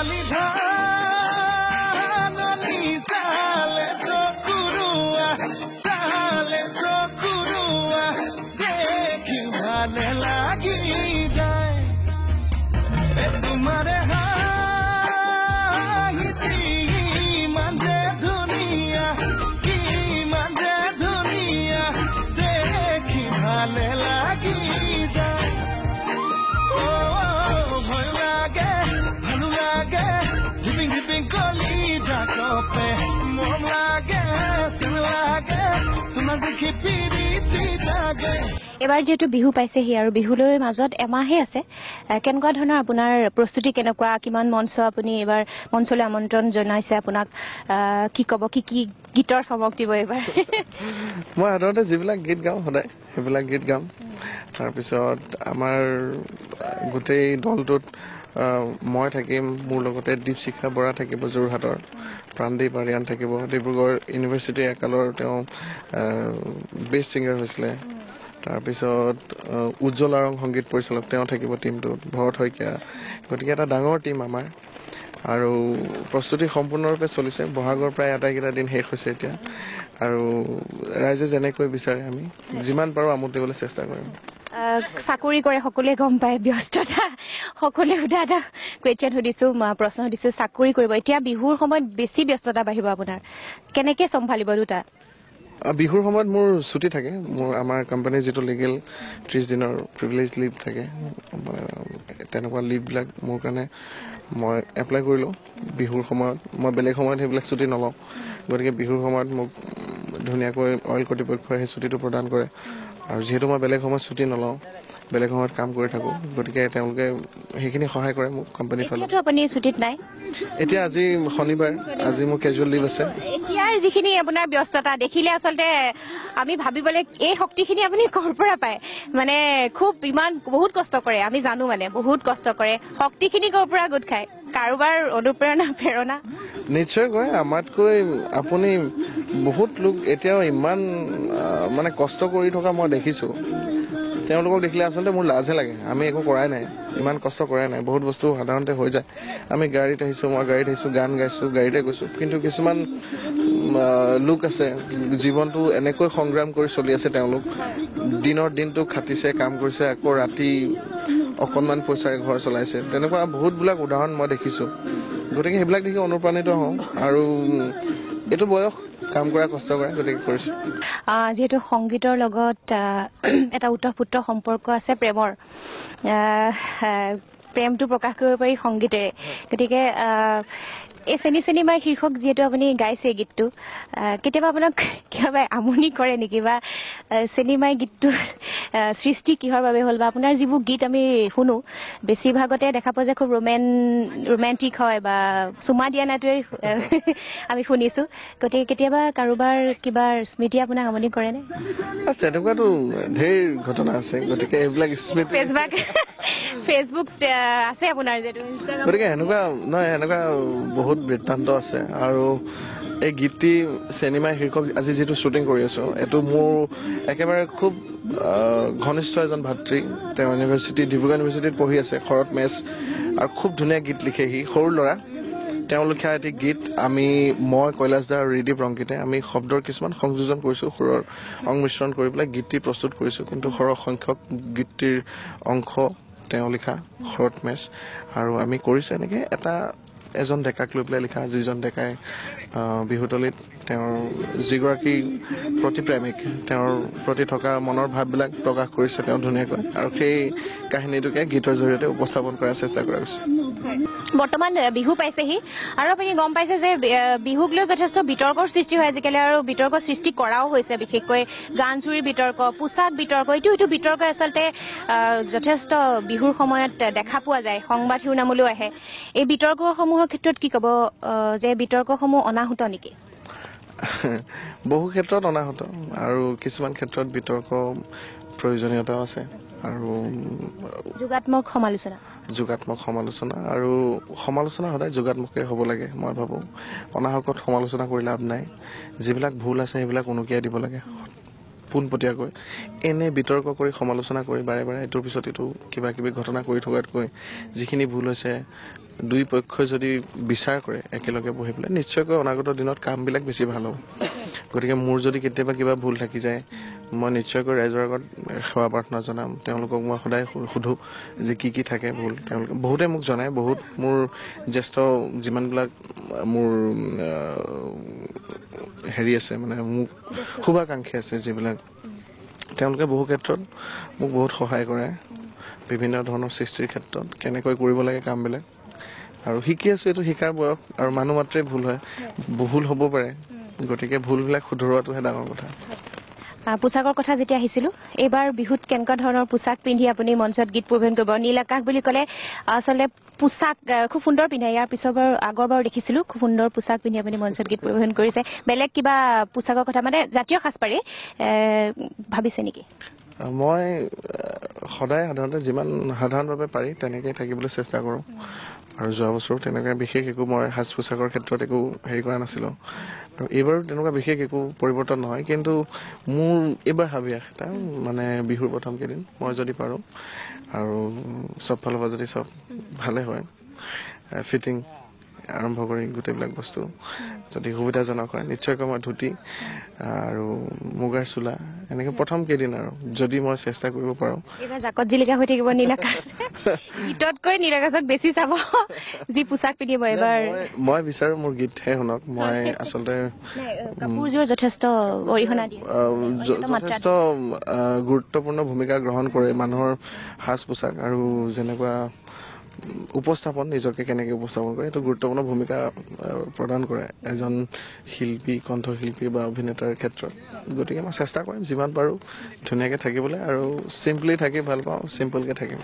শালি ধাননি চালে চকুৰুৱা দেখি ভালে লাগি যায় তোমাৰে হাঁহিটি ইমান যে ধুনীয়া কিমান যে ধুনীয়া দেখি ভালে লাগি যায় ভয় লাগে ভালো লাগে ধিপিং ধিপিং কলি জাকতে মৰম লাগে চেন লাগে তোমাক দেখি পিৰিতি জাগে এবাৰ যেহেতু বিহু পাইছেহি আৰু বিহুলৈ মাজত এমাহে আছে কেনেকুৱা ধৰণৰ আপোনাৰ প্ৰস্তুতি কেনেকুৱা কিমান মঞ্চ আপুনি এবাৰ মঞ্চলৈ আমন্ত্ৰণ জনাইছে আপোনাক কি ক'ব কি কি গীতৰ চমক দিব এবাৰ মই সাধাৰণতে যিবিলাক গীত গাওঁ সদায় সেইবিলাক গীত গাম তাৰপিছত আমাৰ গোটেই দলটোত মই থাকিম মোৰ লগতে দীপশিখা বৰা থাকিব যোৰহাটৰ প্ৰাণদীপ আৰিয়ান থাকিব ডিব্ৰুগড় ইউনিভাৰ্চিটিৰ একালৰ তেওঁ বেষ্ট ছিংগাৰ হৈছিলে তাৰপিছত উজ্জ্বল আৰং সংগীত পৰিচালক তেওঁ থাকিব টিমটোত ভৰত শইকীয়া গতিকে এটা ডাঙৰ টিম আমাৰ আৰু প্ৰস্তুতি সম্পূৰ্ণৰূপে চলিছে বহাগৰ প্ৰায় আটাইকেইটা দিন শেষ হৈছে এতিয়া আৰু ৰাইজে যেনেকৈ বিচাৰে আমি যিমান পাৰোঁ আমোদ দিবলৈ চেষ্টা কৰিম চাকৰি কৰে সকলোৱে গম পায় ব্যস্ততা সকলোৱে সোধা এটা কুৱেশ্যন সুধিছোঁ প্ৰশ্ন সুধিছোঁ চাকৰি কৰিব এতিয়া বিহুৰ সময়ত বেছি ব্যস্ততা বাঢ়িব আপোনাৰ কেনেকৈ চম্ভালিব দুটা বিহুৰ সময়ত মোৰ ছুটি থাকে মোৰ আমাৰ কোম্পানীৰ যিটো লিগেল 30 দিনৰ প্ৰিভিলেজ লিভ থাকে তেনেকুৱা লিভবিলাক মোৰ কাৰণে মই এপ্লাই কৰিলোঁ বিহুৰ সময়ত মই বেলেগ সময়ত সেইবিলাক ছুটি নলওঁ গতিকে বিহুৰ সময়ত মোক ধুনীয়াকৈ অইল কৰ্তৃপক্ষই সেই ছুটিটো প্ৰদান কৰে আৰু যিহেতু মই বেলেগ সময়ত ছুটি নলওঁ বেলেগ সময়ত কাম কৰি থাকোঁ গতিকে তেওঁলোকে সেইখিনি সহায় কৰে মোক কোম্পানীৰ ফালৰ পৰা আপুনি ছুটিত নাই এতিয়া আজি শনিবাৰ আজি মোৰ কেজুৱেল লিভ আছে এতিয়াৰ যিখিনি আপোনাৰ ব্যস্ততা দেখিলে আচলতে আমি ভাবিবলৈ এই শক্তিখিনি আপুনি ক'ৰ পৰা পায় মানে খুব ইমান বহুত কষ্ট কৰে আমি জানো মানে বহুত কষ্ট কৰে শক্তিখিনি ক'ৰ পৰা গোট খায় কাৰোবাৰ অনুপ্ৰেৰণা প্ৰেৰণা নিশ্চয়কৈ আমাতকৈ আপুনি বহুত লোক এতিয়াও ইমান মানে কষ্ট কৰি থকা মই দেখিছোঁ তেওঁলোকক দেখিলে আচলতে মোৰ লাজহে লাগে আমি একো কৰাই নাই ইমান কষ্ট কৰাই নাই বহুত বস্তু সাধাৰণতে হৈ যায় আমি গাড়ীত আহিছোঁ মই গাড়ীত আহিছোঁ গান গাইছোঁ গাড়ীতে গৈছোঁ কিন্তু কিছুমান লোক আছে জীৱনটো এনেকৈ সংগ্ৰাম কৰি চলি আছে তেওঁলোক দিনৰ দিনটো খাটিছে কাম কৰিছে আকৌ ৰাতি অকণমান পইচাৰে ঘৰ চলাইছে তেনেকুৱা বহুতবিলাক উদাহৰণ মই দেখিছোঁ গতিকে সেইবিলাক দেখি অনুপ্ৰাণিত হওঁ আৰু এইটো বয়স কাম কৰা কষ্ট কৰা গতিকে কৰিছোঁ যিহেতু সংগীতৰ লগত এটা ওতঃপ্ৰোত সম্পৰ্ক আছে প্ৰেমৰ প্ৰেমটো প্ৰকাশ কৰিব পাৰি সংগীতেৰে গতিকে এই চেনি চেনি মাই শীৰ্ষক যিহেতু আপুনি গাইছে গীতটো কেতিয়াবা আপোনাক কিবা আমনি কৰে নেকি বা চেনি মাই গীতটো সৃষ্টি কিহৰ বাবে হ'ল বা আপোনাৰ যিবোৰ গীত আমি শুনো বেছিভাগতে দেখা পোৱা যায় খুব ৰোমেণ্টিক হয় বা চুমা দিয়া নাইটোৱে আমি শুনিছোঁ গতিকে কেতিয়াবা কাৰোবাৰ কিবা স্মৃতি আপোনাক আমনি কৰেনে তেনেকুৱাতো ঢেৰ ঘটনা আছে গতিকে এইবিলাক স্মৃতি ফেচবুক আছে আপোনাৰ যিহেতু ইনষ্টাগ্ৰাম গতিকে এনেকুৱা নহয় এনেকুৱা বহুত বৃত্তান্ত আছে আৰু এই গীতটি চিনেমাৰ শীৰ্ষক আজি যিটো শ্বুটিং কৰি আছোঁ এইটো মোৰ একেবাৰে খুব ঘনিষ্ঠ এজন ভাতৃ তেওঁ ডিব্ৰুগড় ইউনিভাৰ্চিটিত পঢ়ি আছে শৰৎ মেছ আৰু খুব ধুনীয়া গীত লিখে সি সৰু ল'ৰা তেওঁ লিখা এটি গীত মই কৈলাশ দা আৰু ৰিদীপ ৰংকিতে আমি শব্দৰ কিছুমান সংযোজন কৰিছোঁ সুৰৰ সংমিশ্ৰণ কৰি পেলাই গীতটি প্ৰস্তুত কৰিছোঁ কিন্তু সৰহ সংখ্যক গীতটিৰ অংশ তেওঁ লিখা শৰৎ মেছ আৰু আমি কৰিছোঁ এনেকৈ এজন ডেকাক লৈ পেলাই লিখা যিজন ডেকাই বিহুতলীত তেওঁৰ যিগৰাকী প্ৰতিপ্ৰেমিক তেওঁৰ প্ৰতি থকা মনৰ ভাৱবিলাক প্ৰকাশ কৰিছে তেওঁ ধুনীয়াকৈ আৰু সেই কাহিনীটোকে গীতৰ জৰিয়তে উপস্থাপন কৰাৰ চেষ্টা কৰা হৈছে বৰ্তমান বিহু পাইছেহি আৰু আপুনি গম পাইছে যে বিহুক লৈ যথেষ্ট বিতৰ্কৰ সৃষ্টি হয় আজিকালি আৰু বিতৰ্ক সৃষ্টি কৰাও হৈছে বিশেষকৈ গান চুৰিৰ বিতৰ্ক পোচাক বিতৰ্ক এইটো বিতৰ্ক আচলতে যথেষ্ট বিহুৰ সময়ত দেখা পোৱা যায় সংবাদ শিৰোনামলৈও আহে এই বিতৰ্কসমূহৰ ক্ষেত্ৰত কি ক'ব যে বিতৰ্কসমূহ অনাহুত নেকি বহু ক্ষেত্ৰত অনাহুত আৰু কিছুমান ক্ষেত্ৰত বিতৰ্ক প্ৰয়োজনীয়তা আছে আৰু যোগাত্মক সমালোচনা আৰু সমালোচনা সদায় যোগাত্মকে হ'ব লাগে মই ভাবোঁ অনাহকত সমালোচনা কৰি লাভ নাই যিবিলাক ভুল আছে সেইবিলাক উনুকিয়াই দিব লাগে পোনপটীয়াকৈ এনে বিতৰ্ক কৰি সমালোচনা কৰি বাৰে বাৰে এইটোৰ পিছত এইটো কিবা কিবি ঘটনা কৰি থকাতকৈ যিখিনি ভুল হৈছে দুই পক্ষই যদি বিচাৰ কৰে একেলগে বহি পেলাই নিশ্চয়কৈ অনাগত দিনত কামবিলাক বেছি ভাল হ'ব গতিকে মোৰ যদি কেতিয়াবা কিবা ভুল থাকি যায় মই নিশ্চয়কৈ ৰাইজৰ আগত সেৱা প্ৰাৰ্থনা জনাম তেওঁলোকক মই সদায় সুধো যে কি থাকে ভুল তেওঁলোকে বহুতে মোক জনায় বহুত মোৰ জ্যেষ্ঠ যিমানবিলাক মোৰ হেৰি আছে মানে মোক শুভাকাংক্ষী আছে যিবিলাক তেওঁলোকে বহু ক্ষেত্ৰত মোক বহুত সহায় কৰে বিভিন্ন ধৰণৰ সৃষ্টিৰ ক্ষেত্ৰত কেনেকৈ কৰিব লাগে কামবিলাক আৰু শিকি আছো এইটো শিকাৰ বয়স আৰু মানুহ মাত্ৰেই ভুল হয় ভুল হ'ব পাৰে গতিকে ভুলবিলাক শুধৰোৱাটোহে ডাঙৰ কথা পোচাকৰ কথা যেতিয়া আহিছিলোঁ এইবাৰ বিহুত কেনেকুৱা ধৰণৰ পোচাক পিন্ধি আপুনি মঞ্চত গীত পৰিৱেশন কৰিব নীল আকাশ বুলি ক'লে আচলতে পোচাক খুব সুন্দৰ পিন্ধে ইয়াৰ পিছৰবাৰ আগৰবাৰ দেখিছিলোঁ খুব সুন্দৰ পোচাক পিন্ধি আপুনি মঞ্চত গীত পৰিৱেশন কৰিছে বেলেগ কিবা পোচাকৰ কথা মানে জাতীয় সাজপাৰেই ভাবিছে নেকি মই সদায় সাধাৰণতে যিমান সাধাৰণভাৱে পাৰি তেনেকৈ থাকিবলৈ চেষ্টা কৰোঁ আৰু যোৱা বছৰো তেনেকৈ বিশেষ একো মই সাজ পোছাকৰ ক্ষেত্ৰত একো হেৰি কৰা নাছিলোঁ আৰু এইবাৰো তেনেকুৱা বিশেষ একো পৰিৱৰ্তন নহয় কিন্তু মোৰ এইবাৰ হাবিয়াস এটা মানে বিহুৰ প্ৰথম কেইদিন মই যদি পাৰোঁ আৰু চব ফালৰ পৰা যদি চব ভালে হয় ফিটিং আৰম্ভ কৰি গোটেইবিলাক বস্তু যদি সুবিধাজনক হয় নিশ্চয়কৈ মই ধুতি আৰু মুগাৰ চোলা এনেকৈ প্ৰথম কেইদিন আৰু যদি মই চেষ্টা কৰিব পাৰোঁ এইবাৰ জাকত জিলিকা হৈ থাকিব নীল আকাশ গীততকৈ নীল আকাশক বেছি চাব যি পোচাক পিন্ধিব এইবাৰ মই বিচাৰোঁ মোৰ গীতহে শুনক মই আচলতে কাপোৰযোৰ যথেষ্ট অৰিহণা দিয়ে যথেষ্ট গুৰুত্বপূৰ্ণ ভূমিকা গ্ৰহণ কৰে মানুহৰ সাজ পোছাক আৰু যেনেকুৱা উপস্থাপন নিজকে কেনেকৈ উপস্থাপন কৰে এইটো গুৰুত্বপূৰ্ণ ভূমিকা প্ৰদান কৰে এজন শিল্পী কণ্ঠশিল্পী বা অভিনেতাৰ ক্ষেত্ৰত গতিকে মই চেষ্টা কৰিম যিমান পাৰোঁ ধুনীয়াকৈ থাকিবলৈ আৰু চিম্পলি থাকি ভাল পাওঁ চিম্পলকৈ থাকিম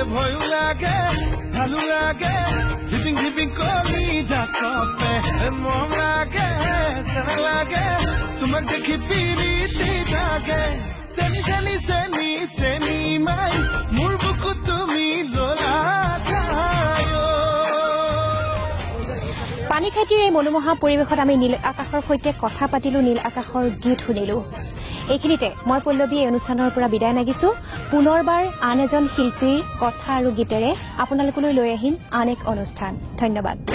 ভয়ো লাগে ভালো লাগে ঝিপিং ঝিপিং কলি জাকপে মৰম লাগে চেনা লাগে তোমাক দেখি পিৰিতি জাগে চেনি চেনি চেনি চেনি মাই মোৰ বুকু তুমি ললা পানীখাইটিৰ এই মনোমোহা পৰিৱেশত আমি নীল আকাশৰ সৈতে কথা পাতিলোঁ নীল আকাশৰ গীত শুনিলোঁ এইখিনিতে মই পল্লৱী এই অনুষ্ঠানৰ পৰা বিদায় মাগিছোঁ পুনৰবাৰ আন এজন শিল্পীৰ কথা আৰু গীতেৰে আপোনালোকলৈ লৈ আহিম আন এক অনুষ্ঠান ধন্যবাদ